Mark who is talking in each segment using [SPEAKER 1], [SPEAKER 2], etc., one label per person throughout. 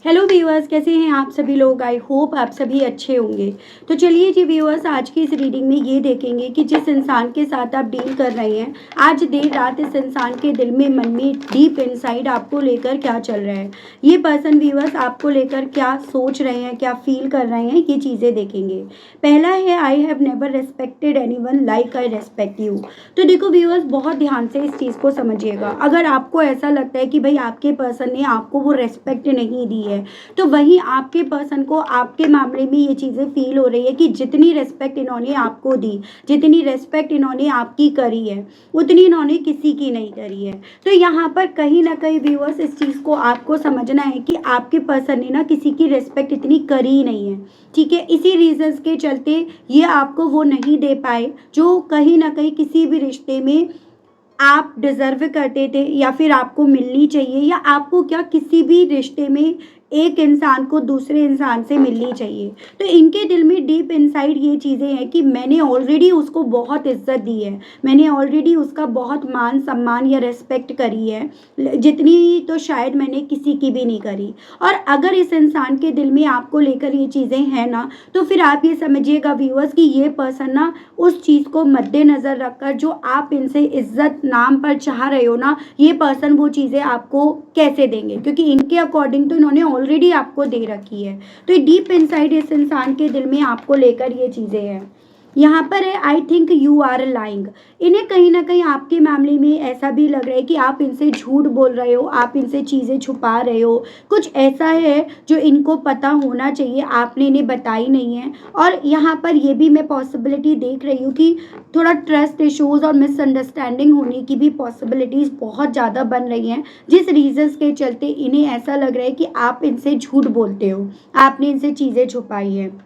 [SPEAKER 1] Hello viewers, कैसे हैं आप सभी लोग। आई होप आप सभी अच्छे होंगे। तो चलिए जी व्यूअर्स, आज की इस रीडिंग में ये देखेंगे कि जिस इंसान के साथ आप डील कर रहे हैं, आज देर रात इस इंसान के दिल में, मन में, डीप इनसाइड आपको लेकर क्या चल रहा है। ये पर्सन व्यूअर्स आपको लेकर क्या सोच रहे हैं, क्या फील कर रहे हैं, ये चीज़ें देखेंगे। पहला है, I have never respected anyone like I respect you. तो देखो व्यूअर्स, बहुत ध्यान से इस चीज़ को समझिएगा। अगर आपको ऐसा लगता है कि भाई आपके पर्सन ने आपको वो रेस्पेक्ट नहीं दी है, तो वहीं आपके पर्सन को आपके मामले में ये चीज़ें फील हो रही है कि जितनी रेस्पेक्ट इन्होंने आपको दी, जितनी रेस्पेक्ट इन्होंने आपकी करी है, उतनी इन्होंने किसी की नहीं करी है। तो यहाँ पर कहीं ना कहीं व्यूअर्स, इस चीज़ को आपको समझना है कि आपके पर्सन ने ना किसी की रेस्पेक्ट इतनी करी ही नहीं है। ठीक है, इसी रीजंस के चलते ये आपको वो नहीं दे पाए जो कहीं ना कहीं किसी भी रिश्ते में आप डिज़र्व करते थे, या फिर आपको मिलनी चाहिए, या आपको क्या किसी भी रिश्ते में एक इंसान को दूसरे इंसान से मिलनी चाहिए। तो इनके दिल में डीप इनसाइड ये चीज़ें हैं कि मैंने ऑलरेडी उसको बहुत इज्जत दी है, मैंने ऑलरेडी उसका बहुत मान सम्मान या रेस्पेक्ट करी है, जितनी तो शायद मैंने किसी की भी नहीं करी। और अगर इस इंसान के दिल में आपको लेकर ये चीज़ें हैं ना, तो फिर आप ये समझिएगा व्यूअर्स कि ये पर्सन ना उस चीज़ को मद्देनज़र रखकर जो आप इनसे इज्जत नाम पर चाह रहे हो ना, ये पर्सन वो चीज़ें आपको कैसे देंगे, क्योंकि इनके अकॉर्डिंग तो इन्होंने ऑलरेडी आपको दे रखी है। तो डीप इनसाइड इस इंसान के दिल में आपको लेकर ये चीज़ें हैं। यहाँ पर है, I think you are lying. इन्हें कहीं ना कहीं आपके मामले में ऐसा भी लग रहा है कि आप इनसे झूठ बोल रहे हो, आप इनसे चीज़ें छुपा रहे हो। कुछ ऐसा है जो इनको पता होना चाहिए, आपने इन्हें बताई नहीं है। और यहाँ पर ये भी मैं पॉसिबिलिटी देख रही हूँ कि थोड़ा ट्रस्ट इश्यूज और मिसअंडरस्टैंडिंग होने की भी पॉसिबिलिटीज़ बहुत ज़्यादा बन रही हैं, जिस रीजंस के चलते इन्हें ऐसा लग रहा है कि आप इनसे झूठ बोलते हो, आपने इनसे चीज़ें छुपाई हैं।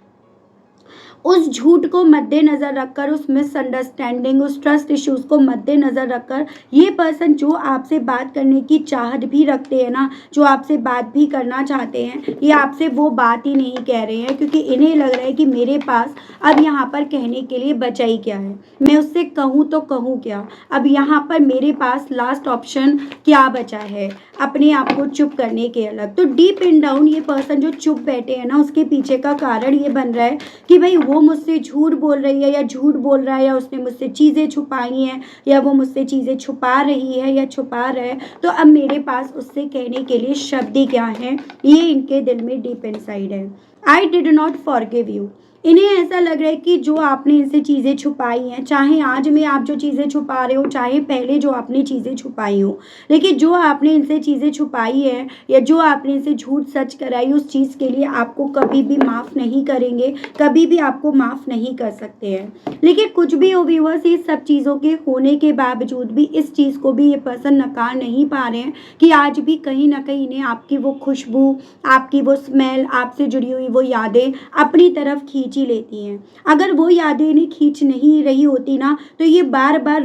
[SPEAKER 1] उस झूठ को मद्देनज़र रखकर, उस मिसअंडरस्टैंडिंग, उस ट्रस्ट इश्यूज़ को मद्देनज़र रखकर, ये पर्सन जो आपसे बात करने की चाहत भी रखते हैं ना, जो आपसे बात भी करना चाहते हैं, ये आपसे वो बात ही नहीं कह रहे हैं, क्योंकि इन्हें लग रहा है कि मेरे पास अब यहाँ पर कहने के लिए बचा ही क्या है, मैं उससे कहूँ तो कहूँ क्या, अब यहाँ पर मेरे पास लास्ट ऑप्शन क्या बचा है अपने आप को चुप करने के अलग। तो डीप इन डाउन ये पर्सन जो चुप बैठे हैं ना, उसके पीछे का कारण ये बन रहा है कि भाई वो मुझसे झूठ बोल रही है, या झूठ बोल रहा है, या उसने मुझसे चीज़ें छुपाई हैं, या वो मुझसे चीज़ें छुपा रही है या छुपा रहा है। तो अब मेरे पास उससे कहने के लिए शब्द ही क्या है, ये इनके दिल में डीप इनसाइड है। I did not forgive you. इन्हें ऐसा लग रहा है कि जो आपने इनसे चीज़ें छुपाई हैं, चाहे आज में आप जो चीज़ें छुपा रहे हो, चाहे पहले जो आपने चीज़ें छुपाई हो, लेकिन जो आपने इनसे चीज़ें छुपाई है या जो आपने इनसे झूठ सच कराई, उस चीज़ के लिए आपको कभी भी माफ़ नहीं करेंगे, कभी भी आपको माफ़ नहीं कर सकते हैं। लेकिन कुछ भी हो व्यूअर्स, ये सब चीज़ों के होने के बावजूद भी इस चीज़ को भी ये पर्सन नकार नहीं पा रहे हैं कि आज भी कहीं ना कहीं इन्हें आपकी वो खुशबू, आपकी वो स्मेल, आपसे जुड़ी हुई वो यादें अपनी तरफ खींच ही लेती हैं। अगर वो यादें इन्हें खींच नहीं रही होती ना, तो ये बार बार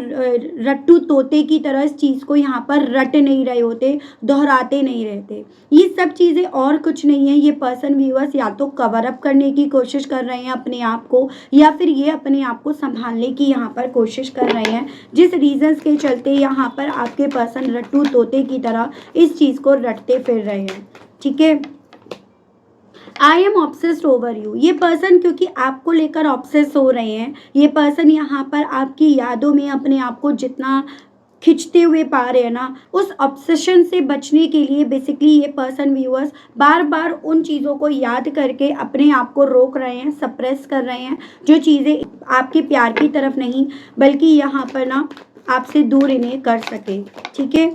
[SPEAKER 1] रट्टू तोते की तरह इस चीज़ को यहाँ पर रट नहीं रहे होते, दोहराते नहीं रहते। ये सब चीज़ें और कुछ नहीं है, ये पर्सन व्यूअर्स या तो कवर अप करने की कोशिश कर रहे हैं अपने आप को, या फिर ये अपने आप को संभालने की यहाँ पर कोशिश कर रहे हैं, जिस रीजंस के चलते यहाँ पर आपके पर्सन रट्टू तोते की तरह इस चीज़ को रटते फिर रहे हैं। ठीक है, I am obsessed over you. ये पर्सन क्योंकि आपको लेकर ऑब्सेस हो रहे हैं, ये पर्सन यहाँ पर आपकी यादों में अपने आप को जितना खिंचते हुए पा रहे हैं ना, उस ऑब्सेशन से बचने के लिए बेसिकली ये पर्सन व्यूअर्स बार बार उन चीज़ों को याद करके अपने आप को रोक रहे हैं, सप्रेस कर रहे हैं, जो चीज़ें आपके प्यार की तरफ नहीं बल्कि यहाँ पर ना आपसे दूर इन्हें कर सके। ठीक है,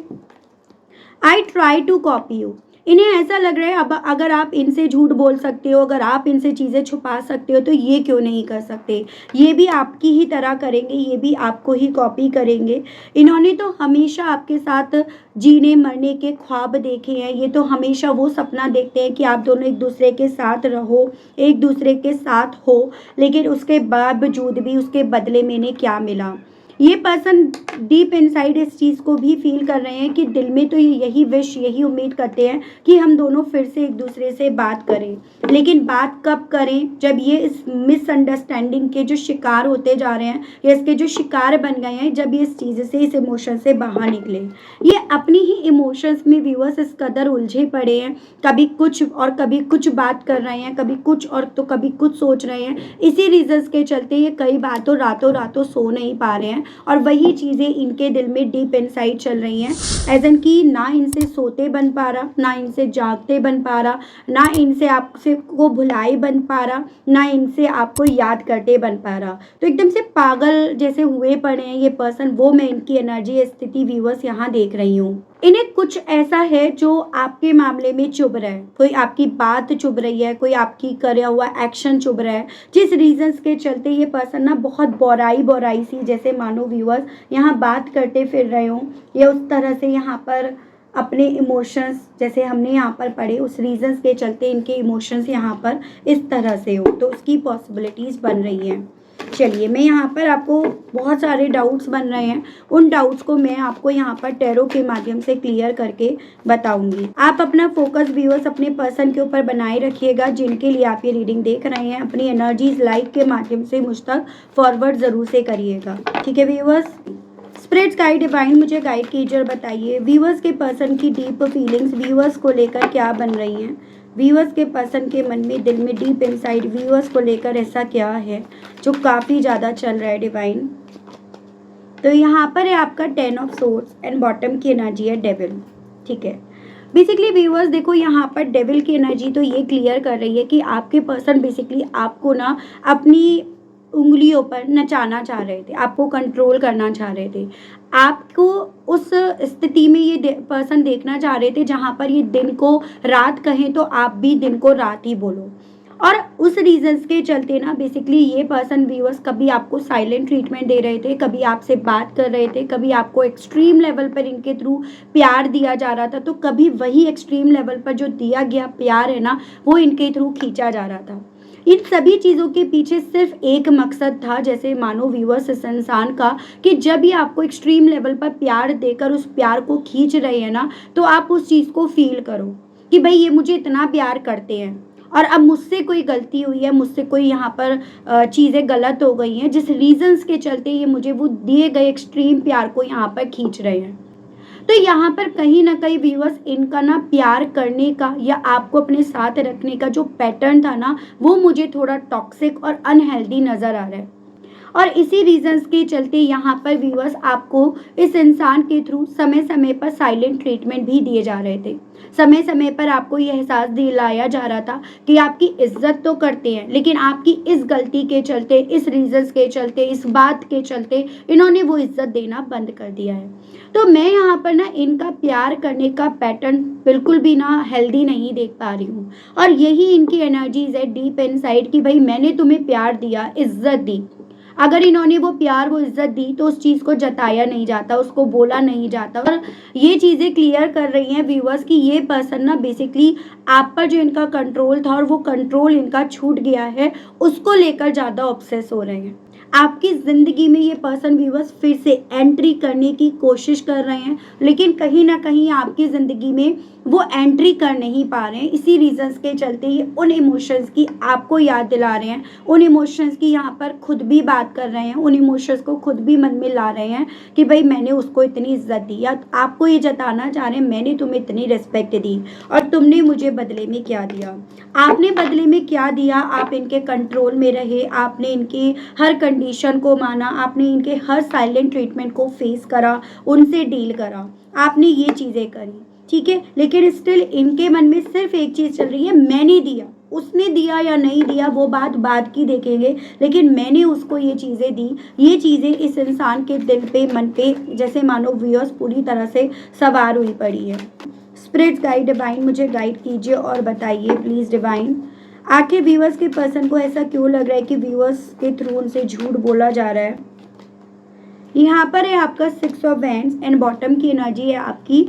[SPEAKER 1] I try to copy you. इन्हें ऐसा लग रहा है अब अगर आप इनसे झूठ बोल सकते हो, अगर आप इनसे चीज़ें छुपा सकते हो, तो ये क्यों नहीं कर सकते। ये भी आपकी ही तरह करेंगे, ये भी आपको ही कॉपी करेंगे। इन्होंने तो हमेशा आपके साथ जीने मरने के ख्वाब देखे हैं, ये तो हमेशा वो सपना देखते हैं कि आप दोनों एक दूसरे के साथ रहो, एक दूसरे के साथ हो, लेकिन उसके बावजूद भी उसके बदले में इन्हें क्या मिला। ये पर्सन डीप इनसाइड इस चीज़ को भी फील कर रहे हैं कि दिल में तो ये यही विश, यही उम्मीद करते हैं कि हम दोनों फिर से एक दूसरे से बात करें, लेकिन बात कब करें, जब ये इस मिसअंडरस्टैंडिंग के जो शिकार होते जा रहे हैं या इसके जो शिकार बन गए हैं, जब ये इस चीज़ से, इस इमोशन से बाहर निकले। ये अपनी ही इमोशंस में व्यूअर्स इस कदर उलझे पड़े हैं, कभी कुछ और कभी कुछ बात कर रहे हैं, कभी कुछ और तो कभी कुछ सोच रहे हैं। इसी रीजंस के चलते ये कई बार तो रातों रातों सो नहीं पा रहे हैं और वही चीज़ें इनके दिल में डीप इनसाइड चल रही हैं, एज एन कि ना इनसे सोते बन पा रहा, ना इनसे जागते बन पा रहा, ना इनसे आपसे को भुलाए बन पा रहा, ना इनसे आपको याद करते बन पा रहा। तो एकदम से पागल जैसे हुए पड़े हैं ये पर्सन, वो मैं इनकी एनर्जी स्थिति व्यूअर्स यहाँ देख रही हूँ। इन्हें कुछ ऐसा है जो आपके मामले में चुभ रहा है, कोई आपकी बात चुभ रही है, कोई आपकी करा हुआ एक्शन चुभ रहा है, जिस रीजंस के चलते ये पर्सन ना बहुत बोराई सी जैसे मानो व्यूअर्स यहाँ बात करते फिर रहे हो, या उस तरह से यहाँ पर अपने इमोशंस जैसे हमने यहाँ पर पढ़े उस रीजंस के चलते इनके इमोशंस यहाँ पर इस तरह से हो, तो उसकी पॉसिबिलिटीज़ बन रही हैं। चलिए, मैं यहाँ पर आपको बहुत सारे डाउट्स बन रहे हैं, उन डाउट्स को मैं आपको यहाँ पर टैरो के माध्यम से क्लियर करके बताऊंगी। आप अपना फोकस व्यूअर्स अपने पर्सन के ऊपर बनाए रखिएगा जिनके लिए आप ये रीडिंग देख रहे हैं। अपनी एनर्जीज लाइक के माध्यम से मुझ तक फॉरवर्ड ज़रूर से करिएगा, ठीक है व्यूअर्स। स्पिरिट्स गाइड डिवाइन मुझे गाइड कीजिए और बताइए व्यूअर्स के पर्सन की डीप फीलिंग्स व्यूअर्स को लेकर क्या बन रही हैं। व्यूअर्स के पर्सन के मन में, दिल में, डीप इनसाइड व्यूअर्स को लेकर ऐसा क्या है जो काफ़ी ज़्यादा चल रहा है डिवाइन। तो यहाँ पर है आपका 10 ऑफ सोर्ड्स एंड बॉटम की एनर्जी है डेविल, ठीक है। बेसिकली व्यूअर्स देखो यहाँ पर डेविल की एनर्जी तो ये क्लियर कर रही है कि आपके पर्सन बेसिकली आपको ना अपनी उंगलियों पर नचाना चाह रहे थे, आपको कंट्रोल करना चाह रहे थे, आपको उस स्थिति में ये पर्सन देखना चाह रहे थे जहाँ पर ये दिन को रात कहें तो आप भी दिन को रात ही बोलो। और उस रीजंस के चलते ना बेसिकली ये पर्सन व्यूअर्स कभी आपको साइलेंट ट्रीटमेंट दे रहे थे, कभी आपसे बात कर रहे थे, कभी आपको एक्सट्रीम लेवल पर इनके थ्रू प्यार दिया जा रहा था, तो कभी वही एक्सट्रीम लेवल पर जो दिया गया प्यार है ना वो इनके थ्रू खींचा जा रहा था। इन सभी चीज़ों के पीछे सिर्फ एक मकसद था, जैसे मानो व्यूअर्स इस इंसान का, कि जब ये आपको एक्सट्रीम लेवल पर प्यार देकर उस प्यार को खींच रहे हैं ना, तो आप उस चीज़ को फील करो कि भाई ये मुझे इतना प्यार करते हैं और अब मुझसे कोई गलती हुई है, मुझसे कोई यहाँ पर चीज़ें गलत हो गई हैं जिस रीजंस के चलते ये मुझे वो दिए गए एक्सट्रीम प्यार को यहाँ पर खींच रहे हैं। तो यहाँ पर कहीं ना कहीं व्यूअर्स इनका ना प्यार करने का या आपको अपने साथ रखने का जो पैटर्न था ना वो मुझे थोड़ा टॉक्सिक और अनहेल्दी नज़र आ रहा है। और इसी रीजंस के चलते यहाँ पर व्यूअर्स आपको इस इंसान के थ्रू समय समय पर साइलेंट ट्रीटमेंट भी दिए जा रहे थे। समय समय पर आपको यह एहसास दिलाया जा रहा था कि आपकी इज्जत तो करते हैं, लेकिन आपकी इस गलती के चलते, इस रीजंस के चलते, इस बात के चलते इन्होंने वो इज्जत देना बंद कर दिया है। तो मैं यहाँ पर ना इनका प्यार करने का पैटर्न बिल्कुल भी ना हेल्दी नहीं देख पा रही हूँ। और यही इनकी एनर्जीज है डीप इनसाइड कि भाई मैंने तुम्हें प्यार दिया, इज्जत दी। अगर इन्होंने वो प्यार वो इज्जत दी तो उस चीज़ को जताया नहीं जाता, उसको बोला नहीं जाता। और ये चीज़ें क्लियर कर रही हैं व्यूअर्स कि ये पर्सन ना बेसिकली आप पर जो इनका कंट्रोल था और वो कंट्रोल इनका छूट गया है, उसको लेकर ज़्यादा ऑब्सेस हो रहे हैं। आपकी ज़िंदगी में ये पर्सन व्यूअर्स फिर से एंट्री करने की कोशिश कर रहे हैं, लेकिन कहीं ना कहीं आपकी ज़िंदगी में वो एंट्री कर नहीं पा रहे हैं। इसी रीजंस के चलते ये उन इमोशंस की आपको याद दिला रहे हैं, उन इमोशंस की यहाँ पर खुद भी बात कर रहे हैं, उन इमोशंस को खुद भी मन में ला रहे हैं कि भाई मैंने उसको इतनी इज्जत दी, या आपको ये जताना चाह रहे हैं मैंने तुम्हें इतनी रिस्पेक्ट दी और तुमने मुझे बदले में क्या दिया। आपने बदले में क्या दिया? आप इनके कंट्रोल में रहे, आपने इनकी हर कंडीशन को माना, आपने इनके हर साइलेंट ट्रीटमेंट को फेस करा, उनसे डील करा, आपने ये चीज़ें करी, ठीक है। लेकिन स्टिल इनके मन में सिर्फ एक चीज़ चल रही है, मैंने दिया, उसने दिया या नहीं दिया वो बात बाद की देखेंगे, लेकिन मैंने उसको ये चीज़ें दी। ये चीज़ें इस इंसान के दिल पे, मन पे जैसे मानो व्यूअर्स पूरी तरह से सवार हुई पड़ी है। स्पिरिट्स गाइड डिवाइन मुझे गाइड कीजिए और बताइए प्लीज़ डिवाइन, आखिर व्यूअर्स के पर्सन को ऐसा क्यों लग रहा है कि व्यूअर्स के थ्रू उनसे झूठ बोला जा रहा है। यहाँ पर है आपका 6 ऑफ वैंड्स एंड बॉटम की एनर्जी है आपकी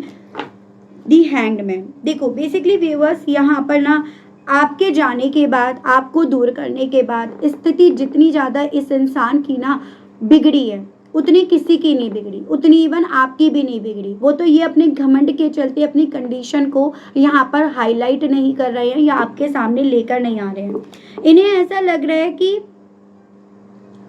[SPEAKER 1] दी हैंग्ड मैन। देखो बेसिकली व्यूअर्स यहाँ पर ना आपके जाने के बाद, आपको दूर करने के बाद स्थिति जितनी ज़्यादा इस इंसान की ना बिगड़ी है, उतनी किसी की नहीं बिगड़ी, उतनी इवन आपकी भी नहीं बिगड़ी। वो तो ये अपने घमंड के चलते अपनी कंडीशन को यहाँ पर हाईलाइट नहीं कर रहे हैं या आपके सामने लेकर नहीं आ रहे हैं। इन्हें ऐसा लग रहा है कि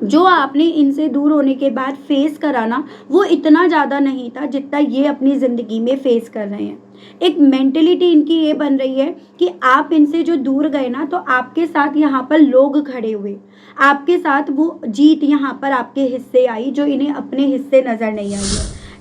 [SPEAKER 1] जो आपने इनसे दूर होने के बाद फेस करा ना, वो इतना ज़्यादा नहीं था जितना ये अपनी ज़िंदगी में फेस कर रहे हैं। एक मेंटेलिटी इनकी ये बन रही है कि आप इनसे जो दूर गए ना, तो आपके साथ यहाँ पर लोग खड़े हुए, आपके साथ वो जीत यहाँ पर आपके हिस्से आई जो इन्हें अपने हिस्से नज़र नहीं आई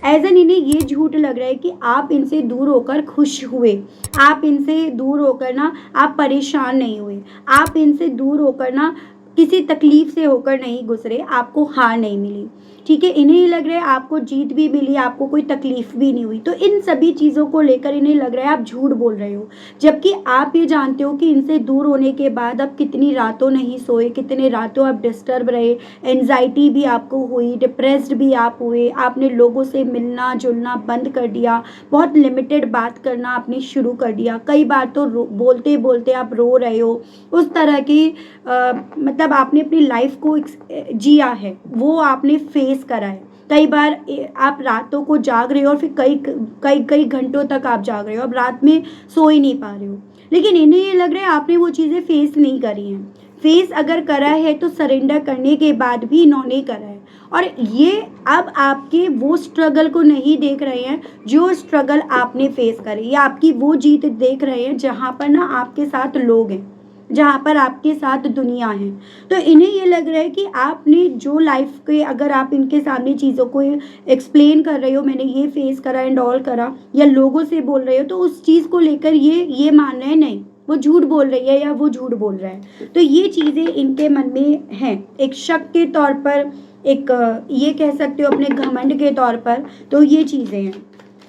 [SPEAKER 1] है। एज एन इन्हें ये झूठ लग रहा है कि आप इनसे दूर होकर खुश हुए, आप इनसे दूर होकर ना आप परेशान नहीं हुए, आप इनसे दूर होकर ना किसी तकलीफ से होकर नहीं गुजरे, आपको हार नहीं मिली। ठीक है, इन्हें ही लग रहा है आपको जीत भी मिली, आपको कोई तकलीफ भी नहीं हुई। तो इन सभी चीज़ों को लेकर इन्हें लग रहा है आप झूठ बोल रहे हो, जबकि आप ये जानते हो कि इनसे दूर होने के बाद आप कितनी रातों नहीं सोए, कितने रातों आप डिस्टर्ब रहे, एंजाइटी भी आपको हुई, डिप्रेस्ड भी आप हुए, आपने लोगों से मिलना जुलना बंद कर दिया, बहुत लिमिटेड बात करना आपने शुरू कर दिया। कई बार तो बोलते बोलते आप रो रहे हो। उस तरह की मतलब आपने अपनी लाइफ को जिया है, वो आपने फेस करा है। कई बार आप रातों को जाग रहे हो और फिर कई कई कई घंटों तक आप जाग रहे हो, अब रात में सो ही नहीं पा रहे हो। लेकिन इन्हें ये लग रहा है आपने वो चीज़ें फेस नहीं करी हैं। फेस अगर करा है तो सरेंडर करने के बाद भी इन्होंने करा है। और ये अब आपके वो स्ट्रगल को नहीं देख रहे हैं जो स्ट्रगल आपने फेस करे, या आपकी वो जीत देख रहे हैं जहाँ पर ना आपके साथ लोग हैं, जहाँ पर आपके साथ दुनिया है। तो इन्हें ये लग रहा है कि आपने जो लाइफ के, अगर आप इनके सामने चीज़ों को एक्सप्लेन कर रहे हो, मैंने ये फेस करा एंड ऑल करा, या लोगों से बोल रहे हो, तो उस चीज़ को लेकर ये मान रहे हैं नहीं वो झूठ बोल रही है या वो झूठ बोल रहा है। तो ये चीज़ें इनके मन में हैं, एक शक के तौर पर, एक ये कह सकते हो अपने घमंड के तौर पर। तो ये चीज़ें हैं।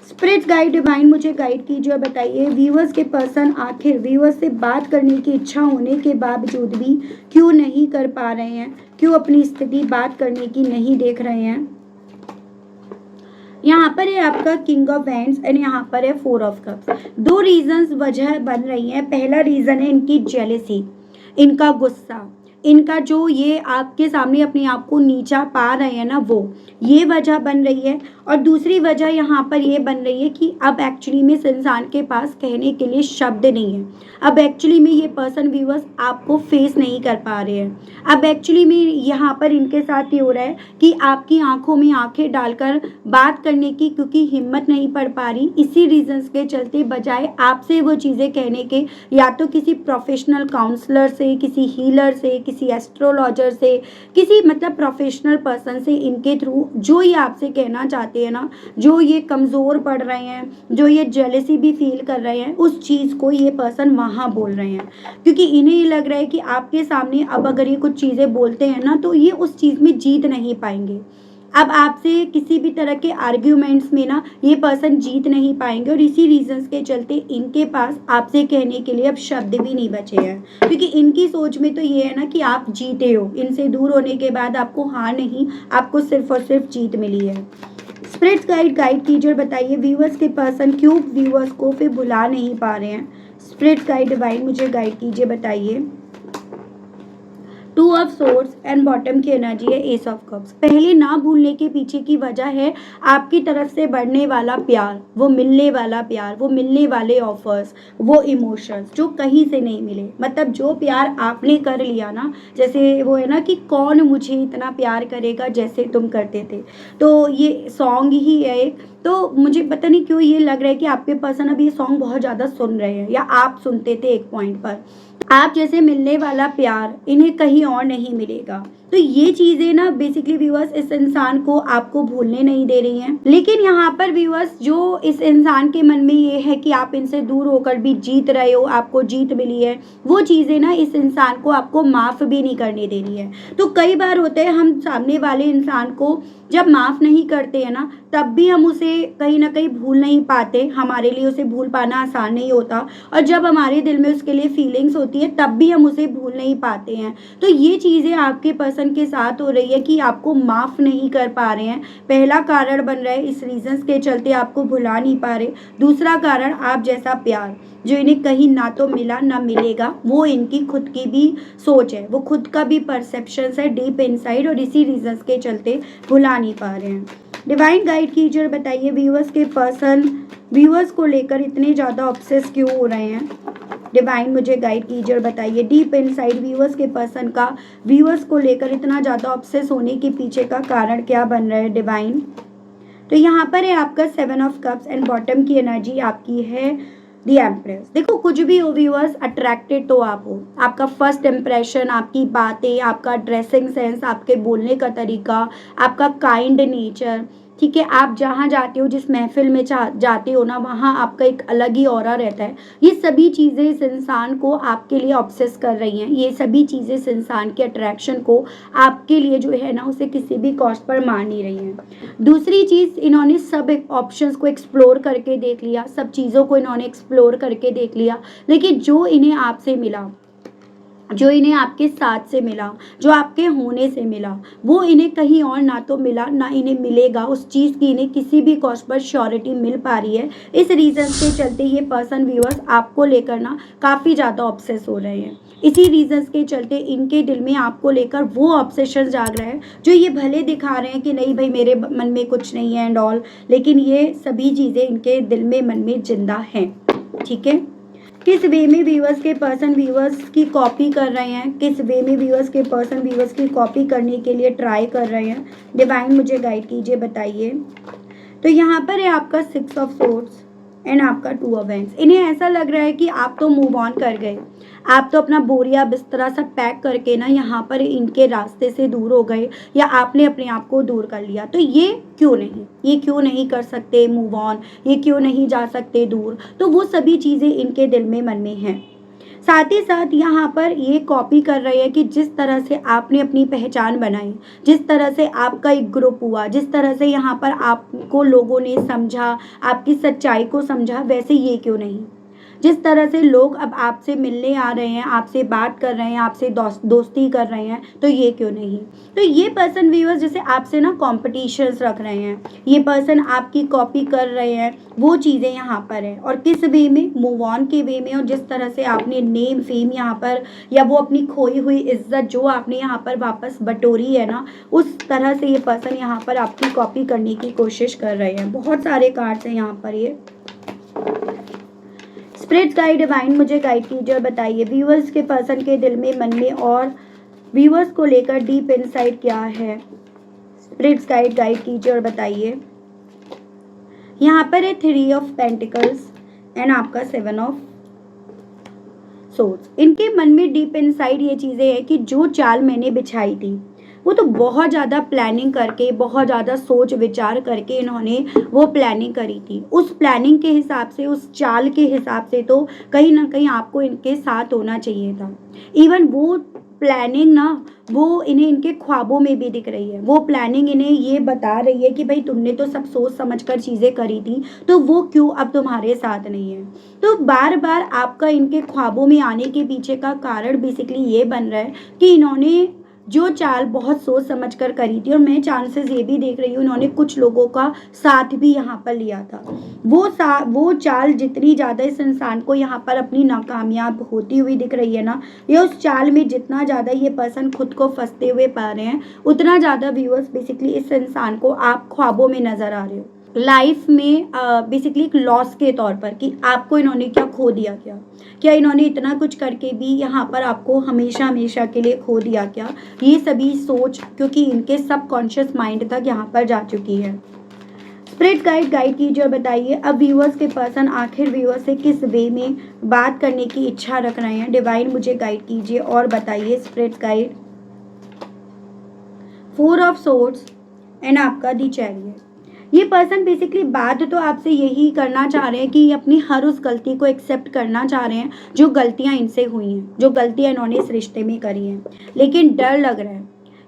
[SPEAKER 1] स्पिरिट गाइड डिवाइन मुझे गाइड कीजिए और बताइए व्यूअर्स के पर्सन आखिर व्यूअर्स से बात करने की इच्छा होने के बावजूद भी क्यों नहीं कर पा रहे हैं, क्यों अपनी स्थिति बात करने की नहीं देख रहे हैं। यहाँ पर है आपका किंग ऑफ वैंड्स एंड यहाँ पर है 4 ऑफ कप्स। 2 रीजंस वजह बन रही हैं। पहला रीज़न है इनकी जेलेसी, इनका गुस्सा, इनका जो ये आपके सामने अपने आप को नीचा पा रहे हैं ना, वो ये वजह बन रही है। और दूसरी वजह यहाँ पर ये बन रही है कि अब एक्चुअली में इस इंसान के पास कहने के लिए शब्द नहीं है। अब एक्चुअली में ये पर्सन व्यूअर्स आपको फेस नहीं कर पा रहे हैं। अब एक्चुअली में यहाँ पर इनके साथ ये हो रहा है कि आपकी आंखों में आंखें डालकर बात करने की क्योंकि हिम्मत नहीं पड़ पा रही, इसी रीजंस के चलते बजाय आपसे वो चीज़ें कहने के, या तो किसी प्रोफेशनल काउंसलर से, किसी हीलर से, किसी एस्ट्रोलॉजर से, किसी मतलब प्रोफेशनल पर्सन से, इनके थ्रू जो ये आपसे कहना चाहते हैं ना, जो ये कमज़ोर पड़ रहे हैं, जो ये जेलेसी भी फील कर रहे हैं, उस चीज़ को ये पर्सन वहाँ बोल रहे हैं। क्योंकि इन्हें ये लग रहा है कि आपके सामने अब अगर ये कुछ चीज़ें बोलते हैं ना, तो ये उस चीज़ में जीत नहीं पाएंगे। अब आपसे किसी भी तरह के आर्ग्यूमेंट्स में ना ये पर्सन जीत नहीं पाएंगे, और इसी रीजंस के चलते इनके पास आपसे कहने के लिए अब शब्द भी नहीं बचे हैं। क्योंकि इनकी सोच में तो ये है ना कि आप जीते हो, इनसे दूर होने के बाद आपको हार नहीं, आपको सिर्फ और सिर्फ जीत मिली है। स्पिरिट गाइड कीजिए और बताइए व्यूअर्स के पर्सन क्यों व्यूअर्स को फिर भुला नहीं पा रहे हैं। स्पिरिट गाइड डिवाइन मुझे गाइड कीजिए, बताइए। 2 ऑफ सोर्ड्स एंड बॉटम की एनर्जी है एस ऑफ कप्स। पहले ना भूलने के पीछे की वजह है आपकी तरफ से बढ़ने वाला प्यार, वो मिलने वाला प्यार, वो मिलने वाले ऑफर्स, वो इमोशंस जो कहीं से नहीं मिले। मतलब जो प्यार आपने कर लिया ना, जैसे वो है ना कि कौन मुझे इतना प्यार करेगा जैसे तुम करते थे, तो ये सॉन्ग ही है एक। तो मुझे पता नहीं क्यों ये लग रहा है कि आपके पर्सन अभी ये सॉन्ग बहुत ज़्यादा सुन रहे हैं, या आप सुनते थे एक पॉइंट पर। आप जैसे मिलने वाला प्यार इन्हें कहीं और नहीं मिलेगा। तो ये चीज़ें ना बेसिकली व्यूअर्स इस इंसान को आपको भूलने नहीं दे रही हैं। लेकिन यहाँ पर व्यूअर्स जो इस इंसान के मन में ये है कि आप इनसे दूर होकर भी जीत रहे हो, आपको जीत मिली है, वो चीज़ें ना इस इंसान को आपको माफ़ भी नहीं करने दे रही है। तो कई बार होता है हम सामने वाले इंसान को जब माफ़ नहीं करते हैं ना, तब भी हम उसे कहीं ना कहीं भूल नहीं पाते, हमारे लिए उसे भूल पाना आसान नहीं होता। और जब हमारे दिल में उसके लिए फीलिंग्स होती होती है तब भी हम उसे भूल नहीं पाते हैं। तो ये चीज़ें आपके पर्सन के साथ हो रही है कि आपको माफ़ नहीं कर पा रहे हैं। पहला कारण बन रहा है इस रीज़न्स के चलते आपको भुला नहीं पा रहे। दूसरा कारण आप जैसा प्यार जो इन्हें कहीं ना तो मिला ना मिलेगा, वो इनकी खुद की भी सोच है, वो खुद का भी परसेप्शंस है डीप इनसाइड, और इसी रीजंस के चलते भुला नहीं पा रहे हैं। डिवाइन गाइड कीजिए और बताइए व्यूअर्स के पर्सन व्यूअर्स को लेकर इतने ज़्यादा ऑब्सेस क्यों हो रहे हैं। डिवाइन मुझे गाइड कीजिए और बताइए डीप इनसाइड व्यूअर्स के पर्सन का व्यूअर्स को लेकर इतना ज़्यादा ऑब्सेस होने के पीछे का कारण क्या बन रहा है डिवाइन। तो यहाँ पर है आपका 7 ऑफ कप्स एंड बॉटम की एनर्जी आपकी है दी एम्प्रेस। देखो कुछ भी हो व्यूअर्स, अट्रैक्टेड तो आप हो। आपका फर्स्ट इम्प्रेशन, आपकी बातें, आपका ड्रेसिंग सेंस, आपके बोलने का तरीका, आपका काइंड नेचर, ठीक है, आप जहाँ जाते हो, जिस महफिल में जाते हो ना, वहाँ आपका एक अलग ही ऑरा रहता है। ये सभी चीज़ें इस इंसान को आपके लिए ऑब्सेस कर रही हैं। ये सभी चीज़ें इस इंसान के अट्रैक्शन को आपके लिए जो है ना उसे किसी भी कॉस्ट पर मार नहीं रही हैं। दूसरी चीज़, इन्होंने सब ऑप्शंस को एक्सप्लोर करके देख लिया, सब चीज़ों को इन्होंने एक्सप्लोर करके देख लिया, लेकिन जो इन्हें आपसे मिला, जो इन्हें आपके साथ से मिला, जो आपके होने से मिला, वो इन्हें कहीं और ना तो मिला ना इन्हें मिलेगा। उस चीज़ की इन्हें किसी भी कॉस्ट पर श्योरिटी मिल पा रही है। इस रीज़न के चलते ये पर्सन व्यूअर्स आपको लेकर ना काफ़ी ज़्यादा ऑब्सेस हो रहे हैं। इसी रीजंस के चलते इनके दिल में आपको लेकर वो ऑब्सेशन जाग रहा है जो ये भले दिखा रहे हैं कि नहीं भाई मेरे मन में कुछ नहीं है एंड ऑल, लेकिन ये सभी चीज़ें इनके दिल में मन में जिंदा हैं। ठीक है, किस वे में व्यूअर्स के पर्सन व्यूअर्स की कॉपी कर रहे हैं, किस वे में व्यूअर्स के पर्सन व्यूअर्स की कॉपी करने के लिए ट्राई कर रहे हैं, डिवाइन मुझे गाइड कीजिए बताइए। तो यहाँ पर है आपका 6 ऑफ सोर्ड्स एंड आपका 2 ऑफ वैंड्स। इन्हें ऐसा लग रहा है कि आप तो मूव ऑन कर गए, आप तो अपना बोरिया बिस्तरा सब पैक करके ना यहाँ पर इनके रास्ते से दूर हो गए, या आपने अपने आप को दूर कर लिया। तो ये क्यों नहीं कर सकते मूव ऑन, ये क्यों नहीं जा सकते दूर। तो वो सभी चीज़ें इनके दिल में मन में हैं। साथ ही साथ यहाँ पर ये कॉपी कर रहे हैं कि जिस तरह से आपने अपनी पहचान बनाई, जिस तरह से आपका एक ग्रुप हुआ, जिस तरह से यहाँ पर आपको लोगों ने समझा, आपकी सच्चाई को समझा, वैसे ये क्यों नहीं। जिस तरह से लोग अब आपसे मिलने आ रहे हैं, आपसे बात कर रहे हैं, आपसे दोस्ती कर रहे हैं, तो ये क्यों नहीं। तो ये पर्सन व्यूअर्स जैसे आपसे ना कॉम्पिटिशन्स रख रहे हैं, ये पर्सन आपकी कॉपी कर रहे हैं, वो चीज़ें यहाँ पर है। और किस वे में, मूव ऑन के वे में। और जिस तरह से आपने नेम फेम यहाँ पर, या वो अपनी खोई हुई इज्जत जो आपने यहाँ पर वापस बटोरी है ना, उस तरह से ये पर्सन यहाँ पर आपकी कॉपी करने की कोशिश कर रहे हैं। बहुत सारे कार्ड्स हैं यहाँ पर। ये स्पिरिट गाइड डिवाइन मुझे गाइड कीजिए और बताइए व्यूअर्स के पर्सन के दिल में, मन में और व्यूअर्स को लेकर डीप इनसाइड क्या है। स्पिरिट्स गाइड कीजिए और बताइए। यहाँ पर है 3 ऑफ पेंटिकल्स एंड आपका 7 ऑफ सोर्ड्स। इनके मन में डीप इनसाइड ये चीज़ें हैं कि जो चाल मैंने बिछाई थी वो तो बहुत ज़्यादा प्लानिंग करके, बहुत ज़्यादा सोच विचार करके इन्होंने वो प्लानिंग करी थी। उस प्लानिंग के हिसाब से, उस चाल के हिसाब से तो कहीं ना कहीं आपको इनके साथ होना चाहिए था। इवन वो प्लानिंग ना, वो इन्हें इनके ख्वाबों में भी दिख रही है। वो प्लानिंग इन्हें ये बता रही है कि भाई तुमने तो सब सोच समझकर चीज़ें करी थी, तो वो क्यों अब तुम्हारे साथ नहीं है। तो बार बार आपका इनके ख्वाबों में आने के पीछे का कारण बेसिकली ये बन रहा है कि इन्होंने जो चाल बहुत सोच समझकर करी थी, और मैं चांसेस ये भी देख रही हूँ इन्होंने कुछ लोगों का साथ भी यहाँ पर लिया था। वो चाल जितनी ज़्यादा इस इंसान को यहाँ पर अपनी नाकामयाब होती हुई दिख रही है ना, या उस चाल में जितना ज़्यादा ये पर्सन खुद को फंसते हुए पा रहे हैं, उतना ज़्यादा व्यूअर्स बेसिकली इस इंसान को आप ख्वाबों में नज़र आ रहे हो, लाइफ में बेसिकली एक लॉस के तौर पर, कि आपको इन्होंने क्या खो दिया, क्या इन्होंने इतना कुछ करके भी यहाँ पर आपको हमेशा हमेशा के लिए खो दिया क्या। ये सभी सोच क्योंकि इनके सबकॉन्शियस माइंड तक यहाँ पर जा चुकी है। स्पिरिट गाइड कीजिए और बताइए अब व्यूअर्स के पर्सन आखिर व्यूअर्स से किस वे में बात करने की इच्छा रख रहे हैं। डिवाइन मुझे गाइड कीजिए और बताइए। Spirit guide 4 of swords and आपका दी चैरियट। ये पर्सन बेसिकली बात तो आपसे यही करना चाह रहे हैं कि अपनी हर उस गलती को एक्सेप्ट करना चाह रहे हैं जो गलतियां इनसे हुई हैं, जो गलतियां इन्होंने इस रिश्ते में करी हैं। लेकिन डर लग रहा है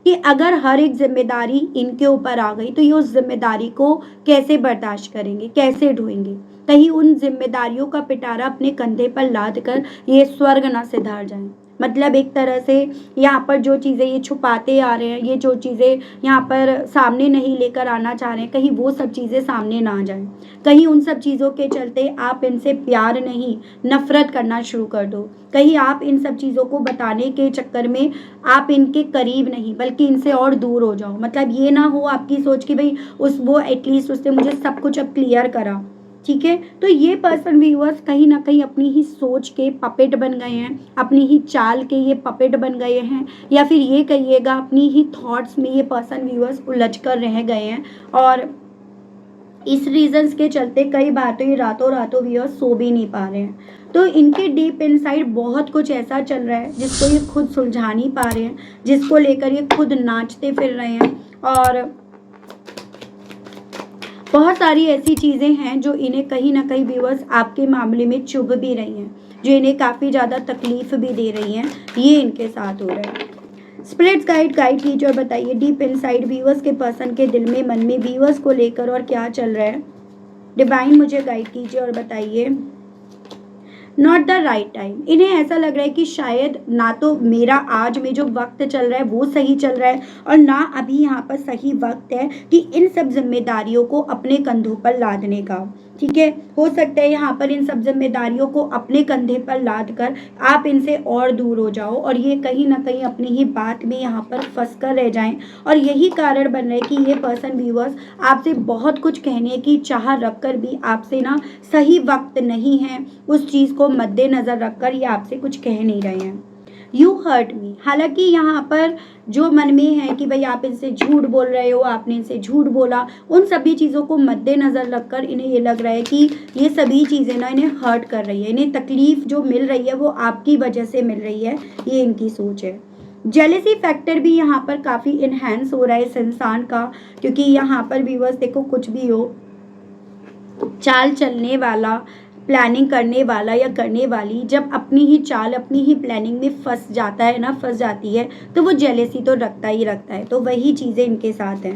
[SPEAKER 1] कि अगर हर एक जिम्मेदारी इनके ऊपर आ गई तो ये उस जिम्मेदारी को कैसे बर्दाश्त करेंगे, कैसे ढोएंगे। कहीं उन जिम्मेदारियों का पिटारा अपने कंधे पर लाद कर ये स्वर्ग ना सिधार जाए। मतलब एक तरह से यहाँ पर जो चीज़ें ये छुपाते आ रहे हैं, ये जो चीज़ें यहाँ पर सामने नहीं लेकर आना चाह रहे हैं, कहीं वो सब चीज़ें सामने ना आ जाएं। कहीं उन सब चीज़ों के चलते आप इनसे प्यार नहीं, नफरत करना शुरू कर दो। कहीं आप इन सब चीज़ों को बताने के चक्कर में आप इनके करीब नहीं बल्कि इनसे और दूर हो जाओ। मतलब ये ना हो आपकी सोच कि भाई वो एटलीस्ट उसने मुझे सब कुछ अब क्लियर करा, ठीक है। तो ये पर्सन व्यूअर्स कहीं ना कहीं अपनी ही सोच के पपेट बन गए हैं, अपनी ही चाल के ये पपेट बन गए हैं, या फिर ये कहिएगा अपनी ही थॉट्स में ये पर्सन व्यूअर्स उलझ कर रह गए हैं। और इस रीजंस के चलते कई बार तो ये रातों रातों व्यूअर्स सो भी नहीं पा रहे हैं। तो इनके डीप इनसाइड बहुत कुछ ऐसा चल रहा है जिसको ये खुद सुलझा नहीं पा रहे हैं, जिसको लेकर ये खुद नाचते फिर रहे हैं। और बहुत सारी ऐसी चीज़ें हैं जो इन्हें कहीं ना कहीं व्यूअर्स आपके मामले में चुभ भी रही हैं, जो इन्हें काफ़ी ज़्यादा तकलीफ भी दे रही हैं। ये इनके साथ हो रहा है। स्पिरिट्स गाइड कीजिए और बताइए डीप इनसाइड व्यूअर्स के पर्सन के दिल में, मन में व्यूअर्स को लेकर और क्या चल रहा है। डिवाइन मुझे गाइड कीजिए और बताइए। Not the right time. इन्हें ऐसा लग रहा है कि शायद ना तो मेरा आज में जो वक्त चल रहा है वो सही चल रहा है, और ना अभी यहाँ पर सही वक्त है कि इन सब जिम्मेदारियों को अपने कंधों पर लादने का। ठीक है, हो सकता है यहाँ पर इन सब जिम्मेदारियों को अपने कंधे पर लाद कर आप इनसे और दूर हो जाओ, और ये कहीं ना कहीं अपनी ही बात में यहाँ पर फंस कर रह जाएं। और यही कारण बन रहा है कि ये पर्सन व्यूअर्स आपसे बहुत कुछ कहने की चाह रखकर भी आपसे ना सही वक्त नहीं है, उस चीज़ को मद्देनजर रखकर ये आपसे कुछ कह नहीं रहे हैं। You hurt me. हालांकि यहाँ पर जो मन में है कि भाई आप इनसे झूठ बोल रहे हो, आपने इनसे झूठ बोला, उन सभी चीज़ों को मद्देनजर रखकर इन्हें ये लग रहा है कि ये सभी चीज़ें ना इन्हें हर्ट कर रही है, इन्हें तकलीफ जो मिल रही है वो आपकी वजह से मिल रही है। ये इनकी सोच है। जेलेसी फैक्टर भी यहाँ पर काफ़ी इन्हेंस हो रहा है इस इंसान का, क्योंकि यहाँ पर व्यूअर्स देखो कुछ भी हो, चाल चलने वाला, प्लानिंग करने वाला या करने वाली जब अपनी ही चाल, अपनी ही प्लानिंग में फंस जाता है ना, फंस जाती है, तो वो जेलेसी तो रखता ही रखता है। तो वही चीज़ें इनके साथ हैं।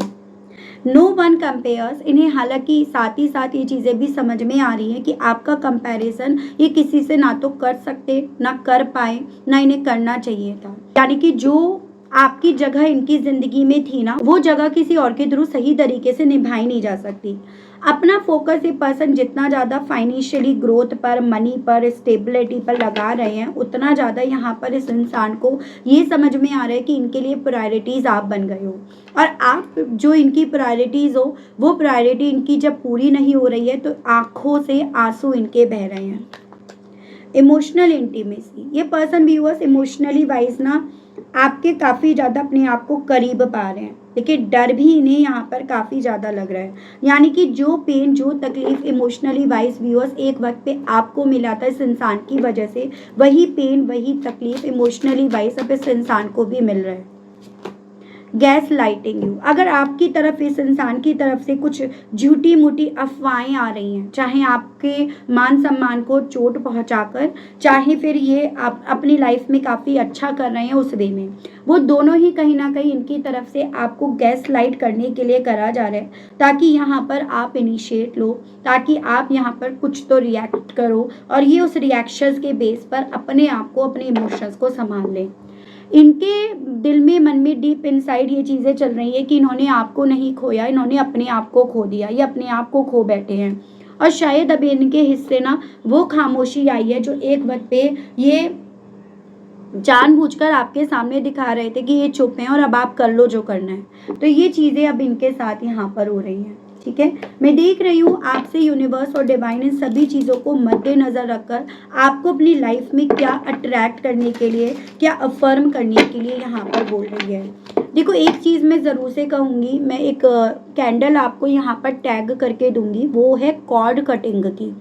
[SPEAKER 1] No one compares. इन्हें हालांकि साथ ही साथ ये चीज़ें भी समझ में आ रही हैं कि आपका कंपैरिजन ये किसी से ना तो कर सकते, ना कर पाए, ना इन्हें करना चाहिए था। यानी कि जो आपकी जगह इनकी ज़िंदगी में थी ना, वो जगह किसी और के थ्रू सही तरीके से निभाई नहीं जा सकती। अपना फोकस ये पर्सन जितना ज़्यादा फाइनेंशियली ग्रोथ पर, मनी पर, स्टेबिलिटी पर लगा रहे हैं, उतना ज़्यादा यहाँ पर इस इंसान को ये समझ में आ रहा है कि इनके लिए प्रायोरिटीज़ आप बन गए हो, और आप जो इनकी प्रायोरिटीज़ हो वो प्रायोरिटी इनकी जब पूरी नहीं हो रही है तो आँखों से आंसू इनके बह रहे हैं। Emotional intimacy. ये पर्सन व्यूअर्स इमोशनली वाइज ना आपके काफ़ी ज़्यादा अपने आप को करीब पा रहे हैं, लेकिन डर भी इन्हें यहाँ पर काफ़ी ज़्यादा लग रहा है। यानी कि जो पेन, जो तकलीफ इमोशनली वाइज व्यूअर्स एक वक्त पे आपको मिला था इस इंसान की वजह से, वही पेन, वही तकलीफ इमोशनली वाइज अब इस इंसान को भी मिल रहा है। Gas lighting you. अगर आपकी तरफ, इस इंसान की तरफ से कुछ झूठी मूठी अफवाहें आ रही हैं, चाहे आपके मान सम्मान को चोट पहुंचाकर, चाहे फिर ये आप अपनी लाइफ में काफ़ी अच्छा कर रहे हैं उस वे में, वो दोनों ही कहीं ना कहीं इनकी तरफ से आपको गैस लाइट करने के लिए करा जा रहा है, ताकि यहाँ पर आप इनिशिएट लो, ताकि आप यहाँ पर कुछ तो रिएक्ट करो, और ये उस रिएक्शंस के बेस पर अपने आप को, अपने इमोशंस को संभाल लें। इनके दिल में, मन में डीप इनसाइड ये चीज़ें चल रही है कि इन्होंने आपको नहीं खोया, इन्होंने अपने आप को खो दिया, ये अपने आप को खो बैठे हैं। और शायद अब इनके हिस्से ना वो खामोशी आई है जो एक वक्त पे ये जानबूझकर आपके सामने दिखा रहे थे कि ये चुप हैं और अब आप कर लो जो करना है। तो ये चीज़ें अब इनके साथ यहाँ पर हो रही हैं। ठीक है, मैं देख रही हूँ आपसे यूनिवर्स और डिवाइन इन सभी चीज़ों को मद्देनज़र रखकर आपको अपनी लाइफ में क्या अट्रैक्ट करने के लिए, क्या अफर्म करने के लिए यहाँ पर बोल रही है। देखो एक चीज़ मैं ज़रूर से कहूँगी, मैं एक कैंडल आपको यहाँ पर टैग करके दूंगी, वो है कॉर्ड कटिंग की।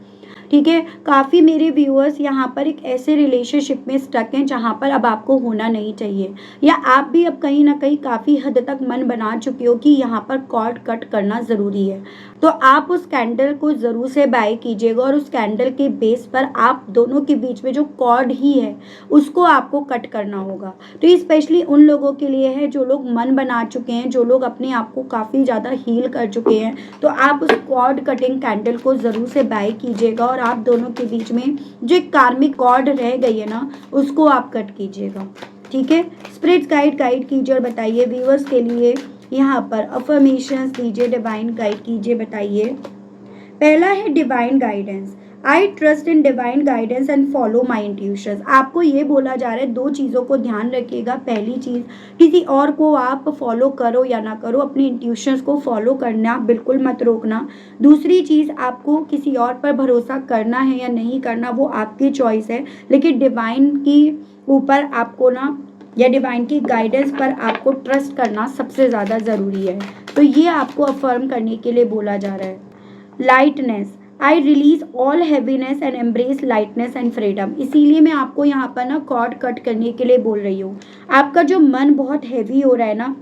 [SPEAKER 1] ठीक है। काफ़ी मेरे व्यूअर्स यहाँ पर एक ऐसे रिलेशनशिप में स्टक हैं जहाँ पर अब आपको होना नहीं चाहिए, या आप भी अब कहीं ना कहीं काफ़ी हद तक मन बना चुके हो कि यहाँ पर कॉर्ड कट करना ज़रूरी है। तो आप उस कैंडल को ज़रूर से बाय कीजिएगा और उस कैंडल के बेस पर आप दोनों के बीच में जो कॉर्ड ही है उसको आपको कट करना होगा। तो ये स्पेशली उन लोगों के लिए है जो लोग मन बना चुके हैं, जो लोग अपने आप को काफ़ी ज़्यादा हील कर चुके हैं। तो आप उस कॉर्ड कटिंग कैंडल को ज़रूर से बाय कीजिएगा और आप दोनों के बीच में जो एक कार्मिक कॉर्ड रह गई है ना, उसको आप कट कीजिएगा। ठीक है। स्पिरिट गाइड कीजिए और बताइए व्यूअर्स के लिए यहाँ पर अफर्मेशंस दीजिए, डिवाइन गाइड कीजिए, बताइए। पहला है divine guidance. I trust in divine guidance and follow my intuitions. आपको ये बोला जा रहा है, दो चीज़ों को ध्यान रखिएगा। पहली चीज़, किसी और को आप फॉलो करो या ना करो, अपनी इंट्यूशंस को फॉलो करना बिल्कुल मत रोकना। दूसरी चीज़, आपको किसी और पर भरोसा करना है या नहीं करना वो आपकी चॉइस है, लेकिन डिवाइन की ऊपर आपको ना, या डिवाइन की गाइडेंस पर आपको ट्रस्ट करना सबसे ज़्यादा ज़रूरी है। तो ये आपको अफर्म करने के लिए बोला जा रहा है। Lightness, I release all heaviness and embrace lightness and freedom. इसीलिए मैं आपको यहाँ पर ना कॉर्ड कट करने के लिए बोल रही हूँ। आपका जो मन बहुत हैवी हो रहा है ना,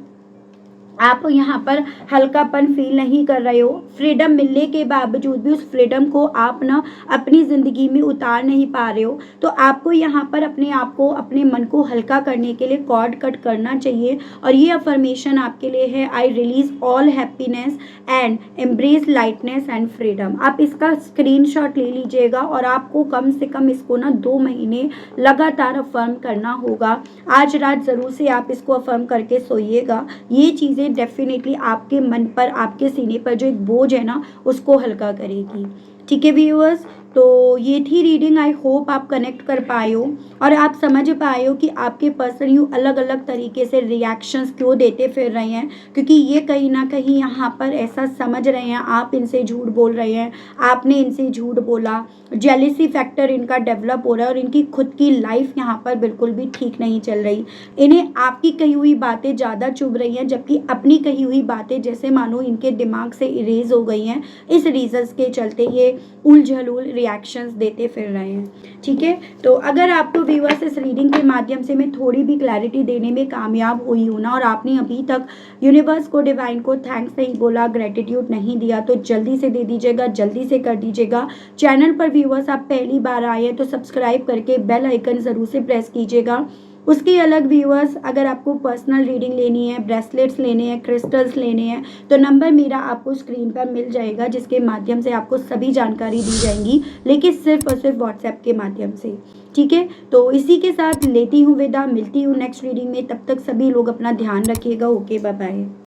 [SPEAKER 1] आप यहाँ पर हल्कापन फील नहीं कर रहे हो, फ्रीडम मिलने के बावजूद भी उस फ्रीडम को आप ना अपनी ज़िंदगी में उतार नहीं पा रहे हो, तो आपको यहाँ पर अपने आप को, अपने मन को हल्का करने के लिए कॉर्ड कट करना चाहिए। और ये अफर्मेशन आपके लिए है, I release all happiness and embrace lightness and freedom. आप इसका स्क्रीनशॉट ले लीजिएगा और आपको कम से कम इसको ना 2 महीने लगातार अफर्म करना होगा। आज रात ज़रूर से आप इसको अफर्म करके सोइएगा। ये चीज़ें डेफिनेटली आपके मन पर, आपके सीने पर जो एक बोझ है ना, उसको हल्का करेगी। ठीक है व्यूअर्स, तो ये थी रीडिंग। आई होप आप कनेक्ट कर पाए हो और आप समझ पाए हो कि आपके पर्सन यूँ अलग अलग तरीके से रिएक्शंस क्यों देते फिर रहे हैं, क्योंकि ये कहीं ना कहीं यहाँ पर ऐसा समझ रहे हैं आप इनसे झूठ बोल रहे हैं, आपने इनसे झूठ बोला। जेलिसी फैक्टर इनका डेवलप हो रहा है और इनकी खुद की लाइफ यहाँ पर बिल्कुल भी ठीक नहीं चल रही। इन्हें आपकी कही हुई बातें ज़्यादा चुभ रही हैं, जबकि अपनी कही हुई बातें जैसे मानो इनके दिमाग से इरेज हो गई हैं। इस रीजंस के चलते ये उलझुल रिएक्शंस देते फिर रहे हैं। ठीक है। तो अगर आपको व्यूअर्स इस रीडिंग के माध्यम से मैं थोड़ी भी क्लैरिटी देने में कामयाब हुई हूँ ना, और आपने अभी तक यूनिवर्स को, डिवाइन को थैंक्स नहीं बोला, ग्रेटिट्यूड नहीं दिया, तो जल्दी से दे दीजिएगा, जल्दी से कर दीजिएगा। चैनल पर व्यूअर्स आप पहली बार आए हैं तो सब्सक्राइब करके बेल आइकन ज़रूर से प्रेस कीजिएगा। उसके अलग व्यूअर्स, अगर आपको पर्सनल रीडिंग लेनी है, ब्रेसलेट्स लेने हैं, क्रिस्टल्स लेने हैं, तो नंबर मेरा आपको स्क्रीन पर मिल जाएगा, जिसके माध्यम से आपको सभी जानकारी दी जाएंगी, लेकिन सिर्फ और सिर्फ व्हाट्सएप के माध्यम से। ठीक है। तो इसी के साथ लेती हूँ विदा, मिलती हूँ नेक्स्ट रीडिंग में। तब तक सभी लोग अपना ध्यान रखिएगा। Okay, bye bye.